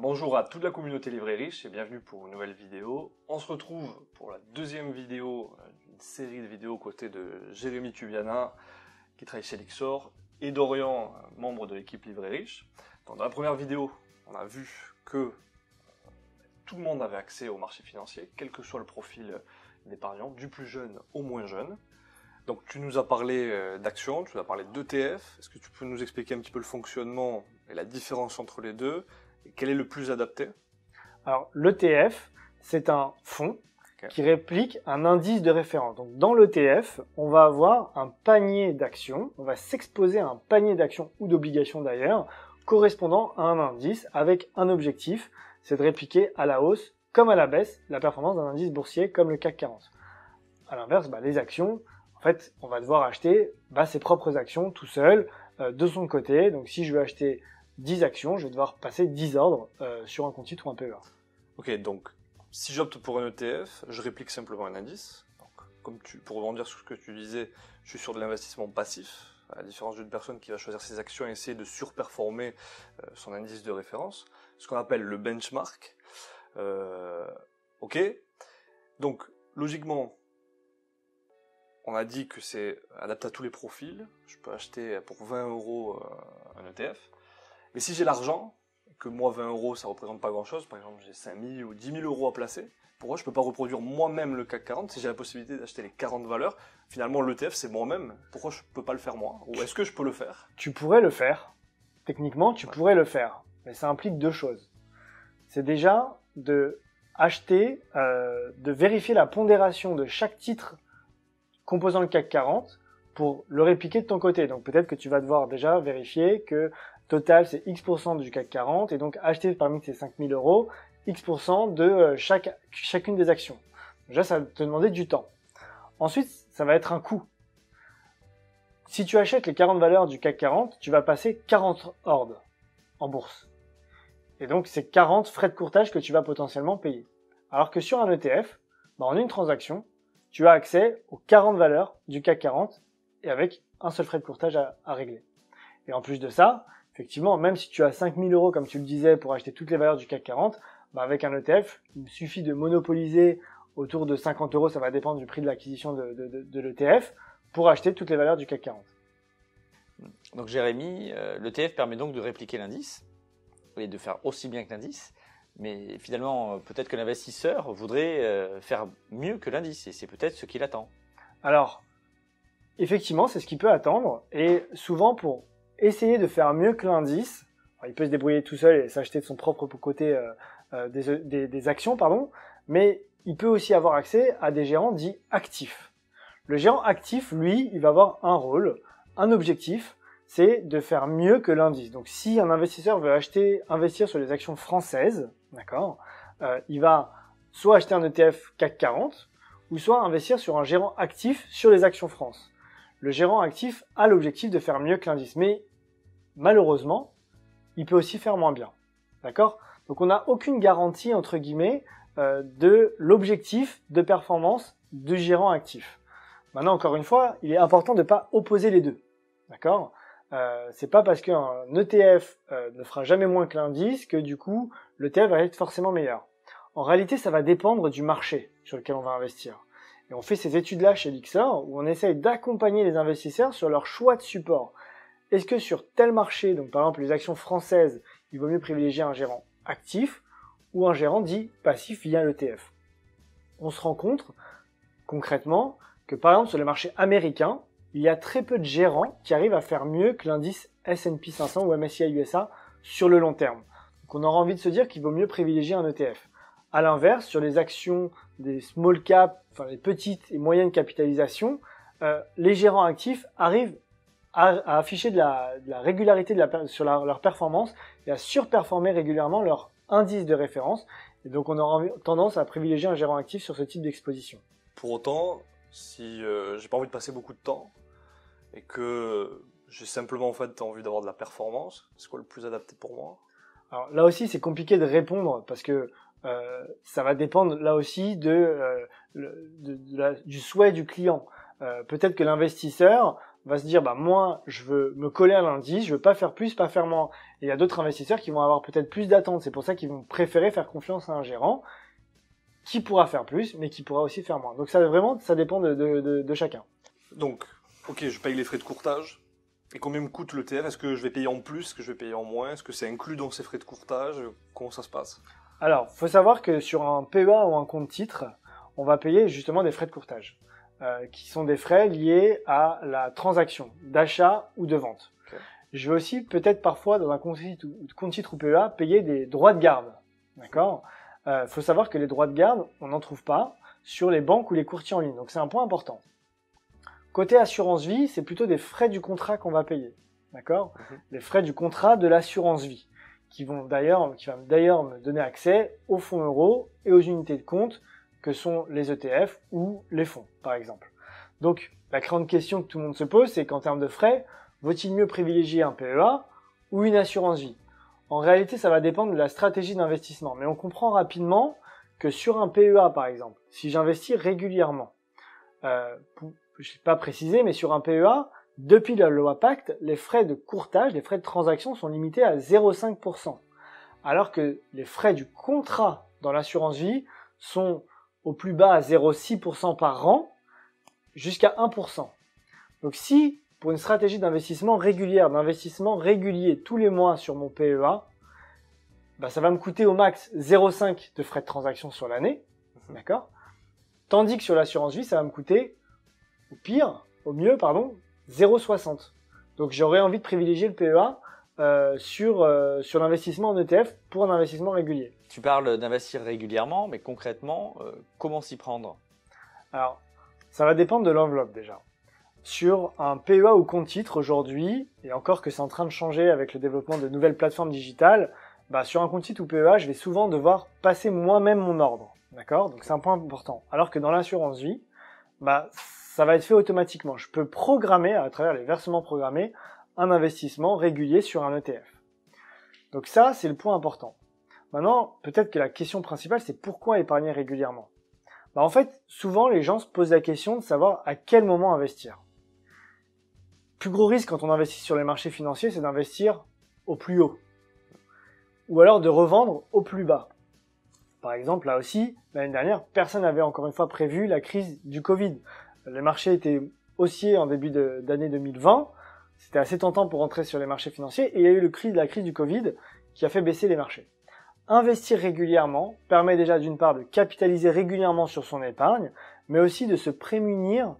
Bonjour à toute la communauté Livret Riche et bienvenue pour une nouvelle vidéo. On se retrouve pour la deuxième vidéo d'une série de vidéos aux côtés de Jérémy Tubiana qui travaille chez Lixor et Dorian, membre de l'équipe Livret Riche. Donc, dans la première vidéo, on a vu que tout le monde avait accès au marché financier, quel que soit le profil d'épargnant, du plus jeune au moins jeune. Donc tu nous as parlé d'actions, tu nous as parlé d'ETF. Est-ce que tu peux nous expliquer un petit peu le fonctionnement et la différence entre les deux? Et quel est le plus adapté? Alors, l'ETF, c'est un fonds qui réplique un indice de référence. Donc, dans l'ETF, on va avoir un panier d'actions, on va s'exposer à un panier d'actions ou d'obligations d'ailleurs, correspondant à un indice avec un objectif, c'est de répliquer à la hausse comme à la baisse la performance d'un indice boursier comme le CAC 40. À l'inverse, les actions, en fait, on va devoir acheter ses propres actions tout seul, de son côté. Donc, si je veux acheter 10 actions, je vais devoir passer 10 ordres sur un compte titre ou un PEA. Ok, donc si j'opte pour un ETF, je réplique simplement un indice. Donc, pour rebondir sur ce que tu disais, je suis sur de l'investissement passif, à la différence d'une personne qui va choisir ses actions et essayer de surperformer son indice de référence, ce qu'on appelle le benchmark. Ok, donc logiquement, on a dit que c'est adapté à tous les profils. Je peux acheter pour 20 € un ETF. Mais si j'ai l'argent, que moi 20 € ça représente pas grand chose, par exemple j'ai 5 000 ou 10 000 € à placer, pourquoi je peux pas reproduire moi-même le CAC 40 si j'ai la possibilité d'acheter les 40 valeurs? Finalement l'ETF c'est moi-même, pourquoi je peux pas le faire moi? Ou est-ce que je peux le faire? Tu pourrais le faire, techniquement tu pourrais le faire, mais ça implique deux choses. C'est déjà de acheter, de vérifier la pondération de chaque titre composant le CAC 40 pour le répliquer de ton côté. Donc peut-être que tu vas devoir déjà vérifier que total, c'est X% du CAC 40, et donc acheter parmi ces 5 000 €, X% de chacune des actions. Déjà, ça va te demander du temps. Ensuite, ça va être un coût. Si tu achètes les 40 valeurs du CAC 40, tu vas passer 40 ordres en bourse. Et donc, c'est 40 frais de courtage que tu vas potentiellement payer. Alors que sur un ETF, en une transaction, tu as accès aux 40 valeurs du CAC 40 et avec un seul frais de courtage à régler. Et en plus de ça, effectivement, même si tu as 5 000 € comme tu le disais pour acheter toutes les valeurs du CAC 40, avec un ETF, il suffit de monopoliser autour de 50 €, ça va dépendre du prix de l'acquisition de l'ETF, pour acheter toutes les valeurs du CAC 40. Donc Jérémy, l'ETF permet donc de répliquer l'indice et de faire aussi bien que l'indice, mais finalement peut-être que l'investisseur voudrait faire mieux que l'indice et c'est peut-être ce qu'il attend. Alors, effectivement, c'est ce qu'il peut attendre et souvent pour essayer de faire mieux que l'indice, il peut se débrouiller tout seul et s'acheter de son propre côté des actions, mais il peut aussi avoir accès à des gérants dits actifs. Le gérant actif, lui, il va avoir un rôle, un objectif, c'est de faire mieux que l'indice. Donc si un investisseur veut investir sur les actions françaises, d'accord, il va soit acheter un ETF CAC 40, ou soit investir sur un gérant actif sur les actions France. Le gérant actif a l'objectif de faire mieux que l'indice, mais malheureusement, il peut aussi faire moins bien. D'accord? Donc on n'a aucune garantie, entre guillemets, de l'objectif de performance du gérant actif. Maintenant, encore une fois, il est important de ne pas opposer les deux. D'accord? C'est pas parce qu'un ETF ne fera jamais moins que l'indice que du coup, l'ETF va être forcément meilleur. En réalité, ça va dépendre du marché sur lequel on va investir. Et on fait ces études-là chez Lixor où on essaye d'accompagner les investisseurs sur leur choix de support. Est-ce que sur tel marché, donc par exemple les actions françaises, il vaut mieux privilégier un gérant actif ou un gérant dit passif via l'ETF? On se rend compte concrètement que par exemple sur les marchés américains, il y a très peu de gérants qui arrivent à faire mieux que l'indice S&P 500 ou MSCI USA sur le long terme. Donc on aura envie de se dire qu'il vaut mieux privilégier un ETF. À l'inverse, sur les actions des small cap, les petites et moyennes capitalisations, les gérants actifs arrivent à afficher de la régularité sur leur performance et à surperformer régulièrement leur indice de référence. Et donc on aura tendance à privilégier un gérant actif sur ce type d'exposition. Pour autant, si j'ai pas envie de passer beaucoup de temps et que j'ai simplement envie d'avoir de la performance, c'est quoi le plus adapté pour moi? Alors là aussi c'est compliqué de répondre parce que ça va dépendre là aussi du souhait du client. Peut-être que l'investisseur va se dire, bah, moi, je veux me coller à l'indice, je veux pas faire plus, pas faire moins. Et il y a d'autres investisseurs qui vont avoir peut-être plus d'attentes. C'est pour ça qu'ils vont préférer faire confiance à un gérant qui pourra faire plus, mais qui pourra aussi faire moins. Donc ça dépend de chacun. Donc, ok, je paye les frais de courtage. Et combien me coûte l'ETF? Est-ce que je vais payer en plus? Est-ce que je vais payer en moins? Est-ce que c'est inclus dans ces frais de courtage? Comment ça se passe? Alors, faut savoir que sur un PEA ou un compte titre, on va payer justement des frais de courtage, qui sont des frais liés à la transaction d'achat ou de vente. Okay. Je vais aussi peut-être parfois dans un compte titre ou PEA payer des droits de garde. D'accord? Faut savoir que les droits de garde, on n'en trouve pas sur les banques ou les courtiers en ligne. Donc c'est un point important. Côté assurance vie, c'est plutôt des frais du contrat qu'on va payer. D'accord? Les frais du contrat de l'assurance vie, qui va d'ailleurs me donner accès aux fonds euros et aux unités de compte que sont les ETF ou les fonds, par exemple. Donc, la grande question que tout le monde se pose, c'est qu'en termes de frais, vaut-il mieux privilégier un PEA ou une assurance vie? En réalité, ça va dépendre de la stratégie d'investissement. Mais on comprend rapidement que sur un PEA, par exemple, si j'investis régulièrement, je n'ai pas précisé, mais sur un PEA, depuis la loi Pacte, les frais de courtage, les frais de transaction sont limités à 0,5%. Alors que les frais du contrat dans l'assurance vie sont au plus bas à 0,6% par an, jusqu'à 1%. Donc si, pour une stratégie d'investissement régulière, d'investissement régulier tous les mois sur mon PEA, bah ça va me coûter au max 0,5 de frais de transaction sur l'année, d'accord? Tandis que sur l'assurance vie, ça va me coûter, au mieux, 0,60. Donc j'aurais envie de privilégier le PEA sur l'investissement en ETF pour un investissement régulier. Tu parles d'investir régulièrement, mais concrètement, comment s'y prendre? Alors, ça va dépendre de l'enveloppe déjà. Sur un PEA ou compte titre aujourd'hui, et encore que c'est en train de changer avec le développement de nouvelles plateformes digitales, bah, sur un compte titre ou PEA, je vais souvent devoir passer moi-même mon ordre. D'accord? Donc c'est un point important. Alors que dans l'assurance vie, bah, ça va être fait automatiquement. Je peux programmer, à travers les versements programmés, un investissement régulier sur un ETF. Donc ça, c'est le point important. Maintenant, peut-être que la question principale, c'est pourquoi épargner régulièrement? Bah, en fait, souvent, les gens se posent la question de savoir à quel moment investir. Le plus gros risque quand on investit sur les marchés financiers, c'est d'investir au plus haut. Ou alors de revendre au plus bas. Par exemple, là aussi, l'année dernière, personne n'avait encore une fois prévu la crise du Covid. Les marchés étaient haussiers en début d'année 2020. C'était assez tentant pour entrer sur les marchés financiers et il y a eu la crise du Covid qui a fait baisser les marchés. Investir régulièrement permet déjà d'une part de capitaliser régulièrement sur son épargne, mais aussi de se prémunir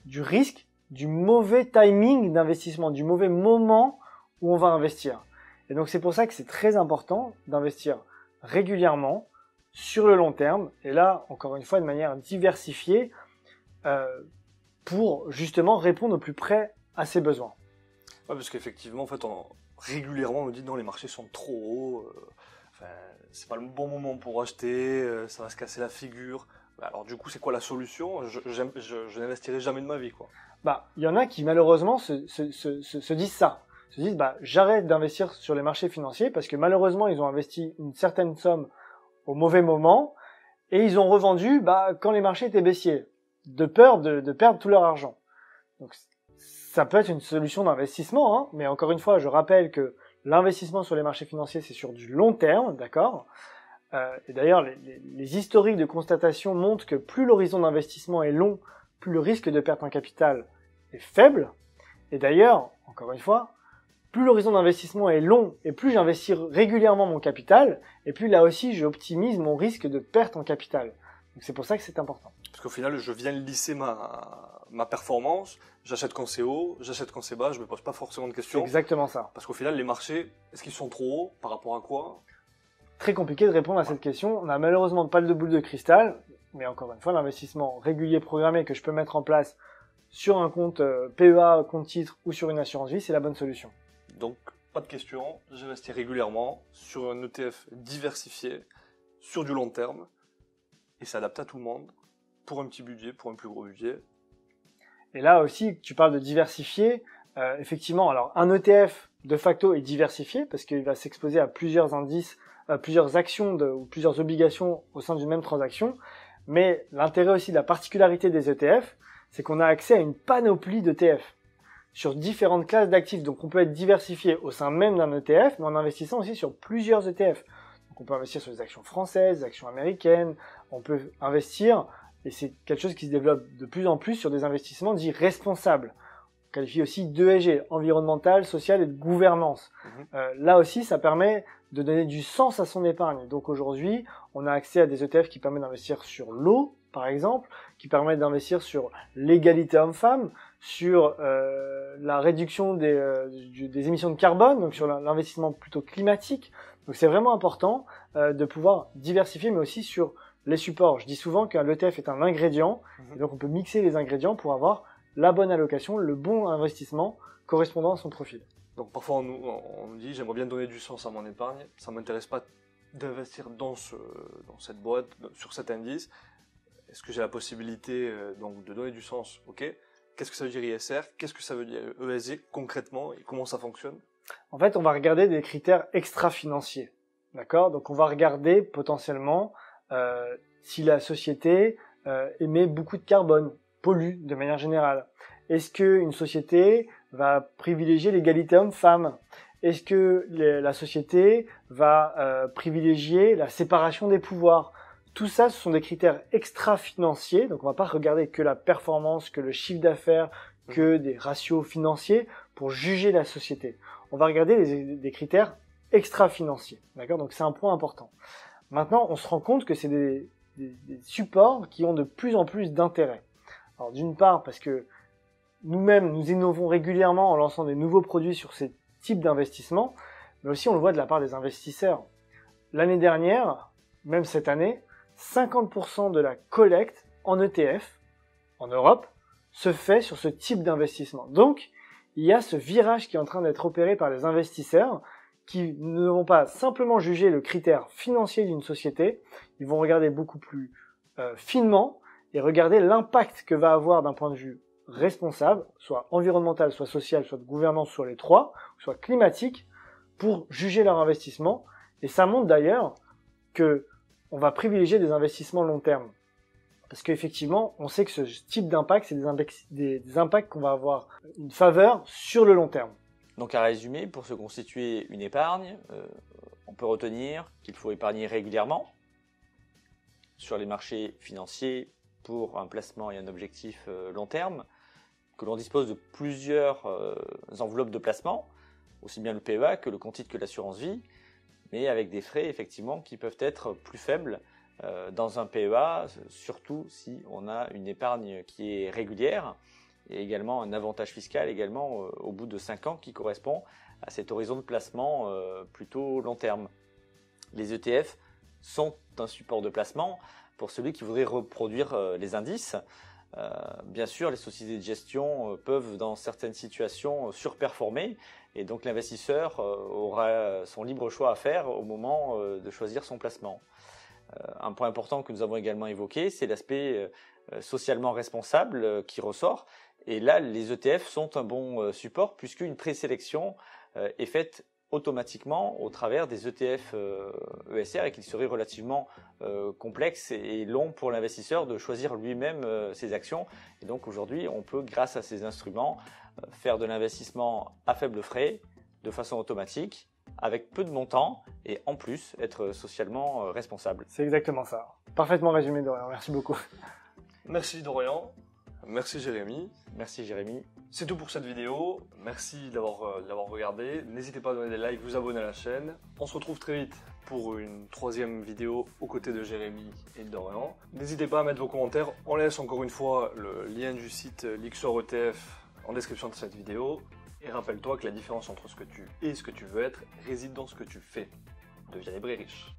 du risque du mauvais timing d'investissement, du mauvais moment où on va investir. Et donc c'est pour ça que c'est très important d'investir régulièrement sur le long terme, et là, encore une fois, de manière diversifiée, pour justement répondre au plus près à ses besoins. Ouais, parce qu'effectivement, en fait, régulièrement, on me dit non, les marchés sont trop hauts, c'est pas le bon moment pour acheter, ça va se casser la figure. Alors du coup, c'est quoi la solution? Je n'investirai jamais de ma vie, quoi. Bah, il y en a qui malheureusement se disent ça. Se disent, bah, j'arrête d'investir sur les marchés financiers parce que malheureusement, ils ont investi une certaine somme au mauvais moment et ils ont revendu, bah, quand les marchés étaient baissiers, de peur de perdre tout leur argent. Donc, ça peut être une solution d'investissement, hein, mais encore une fois, je rappelle que l'investissement sur les marchés financiers, c'est sur du long terme, d'accord? Et d'ailleurs, les historiques de constatation montrent que plus l'horizon d'investissement est long, plus le risque de perte en capital est faible. Et d'ailleurs, encore une fois, plus l'horizon d'investissement est long et plus j'investis régulièrement mon capital, et plus là aussi j'optimise mon risque de perte en capital. Donc c'est pour ça que c'est important. Parce qu'au final, je viens lisser ma performance, j'achète quand c'est haut, j'achète quand c'est bas, je me pose pas forcément de questions. C'est exactement ça. Parce qu'au final, les marchés, est-ce qu'ils sont trop hauts par rapport à quoi? Très compliqué de répondre à cette question. On n'a malheureusement pas de boule de cristal, mais encore une fois, l'investissement régulier programmé que je peux mettre en place sur un compte PEA, compte titre ou sur une assurance vie, c'est la bonne solution. Donc, pas de question, j'investis régulièrement sur un ETF diversifié, sur du long terme, et c'est adapté à tout le monde, pour un petit budget, pour un plus gros budget. Et là aussi, tu parles de diversifier. Effectivement, alors un ETF de facto est diversifié parce qu'il va s'exposer à plusieurs indices, plusieurs actions ou plusieurs obligations au sein d'une même transaction. Mais l'intérêt aussi, la particularité des ETF, c'est qu'on a accès à une panoplie d'ETF. sur différentes classes d'actifs. Donc on peut être diversifié au sein même d'un ETF, mais en investissant aussi sur plusieurs ETF. Donc on peut investir sur des actions françaises, des actions américaines, on peut investir, et c'est quelque chose qui se développe de plus en plus sur des investissements dits responsables. On qualifie aussi d'ESG, environnemental, social et de gouvernance. Là aussi, ça permet de donner du sens à son épargne. Donc aujourd'hui, on a accès à des ETF qui permettent d'investir sur l'eau, par exemple, qui permettent d'investir sur l'égalité homme-femme, sur la réduction des émissions de carbone, donc sur l'investissement plutôt climatique. Donc c'est vraiment important de pouvoir diversifier, mais aussi sur les supports. Je dis souvent qu'un ETF est un ingrédient, et donc on peut mixer les ingrédients pour avoir la bonne allocation, le bon investissement correspondant à son profil. Donc parfois on nous dit j'aimerais bien donner du sens à mon épargne, ça m'intéresse pas d'investir dans cette boîte, sur cet indice. Est-ce que j'ai la possibilité donc de donner du sens? Ok. Qu'est-ce que ça veut dire ISR? Qu'est-ce que ça veut dire ESG concrètement et comment ça fonctionne? En fait, on va regarder des critères extra-financiers. D'accord? Donc on va regarder potentiellement si la société émet beaucoup de carbone, pollue de manière générale. Est-ce qu'une société va privilégier l'égalité homme-femme? Est-ce que la société va privilégier la séparation des pouvoirs? Tout ça, ce sont des critères extra-financiers, donc on va pas regarder que la performance, que le chiffre d'affaires, que des ratios financiers pour juger la société. On va regarder des critères extra-financiers, d'accord? Donc c'est un point important. Maintenant, on se rend compte que c'est des supports qui ont de plus en plus d'intérêt. Alors d'une part, parce que nous-mêmes, nous innovons régulièrement en lançant des nouveaux produits sur ces types d'investissements, mais aussi on le voit de la part des investisseurs. L'année dernière, même cette année, 50% de la collecte en ETF, en Europe, se fait sur ce type d'investissement. Donc, il y a ce virage qui est en train d'être opéré par les investisseurs qui ne vont pas simplement juger le critère financier d'une société, ils vont regarder beaucoup plus finement et regarder l'impact que va avoir d'un point de vue responsable, soit environnemental, soit social, soit de gouvernance, soit les trois, soit climatique, pour juger leur investissement. Et ça montre d'ailleurs que on va privilégier des investissements long terme. Parce qu'effectivement, on sait que ce type d'impact, c'est des impacts qu'on va avoir une faveur sur le long terme. Donc à résumer, pour se constituer une épargne, on peut retenir qu'il faut épargner régulièrement sur les marchés financiers pour un placement et un objectif long terme, que l'on dispose de plusieurs enveloppes de placement, aussi bien le PEA que le compte titre que l'assurance vie, mais avec des frais effectivement qui peuvent être plus faibles dans un PEA, surtout si on a une épargne qui est régulière, et également un avantage fiscal également au bout de 5 ans qui correspond à cet horizon de placement plutôt long terme. Les ETF sont un support de placement pour celui qui voudrait reproduire les indices. Bien sûr, les sociétés de gestion peuvent dans certaines situations surperformer et donc l'investisseur aura son libre choix à faire au moment de choisir son placement. Un point important que nous avons également évoqué, c'est l'aspect socialement responsable qui ressort. Et là, les ETF sont un bon support puisqu'une présélection est faite automatiquement au travers des ETF ESR et qu'il serait relativement complexe et long pour l'investisseur de choisir lui-même ses actions. Et donc aujourd'hui, on peut, grâce à ces instruments, faire de l'investissement à faible frais, de façon automatique, avec peu de montants et en plus être socialement responsable. C'est exactement ça. Parfaitement résumé, Dorian. Merci beaucoup. Merci Dorian. Merci Jérémy. Merci Jérémy. C'est tout pour cette vidéo. Merci d'avoir regardé. N'hésitez pas à donner des likes, vous abonner à la chaîne. On se retrouve très vite pour une 3e vidéo aux côtés de Jérémy et de Dorian. N'hésitez pas à mettre vos commentaires. On laisse encore une fois le lien du site Lixor ETF en description de cette vidéo. Et rappelle-toi que la différence entre ce que tu es et ce que tu veux être réside dans ce que tu fais. Deviens libre et riche.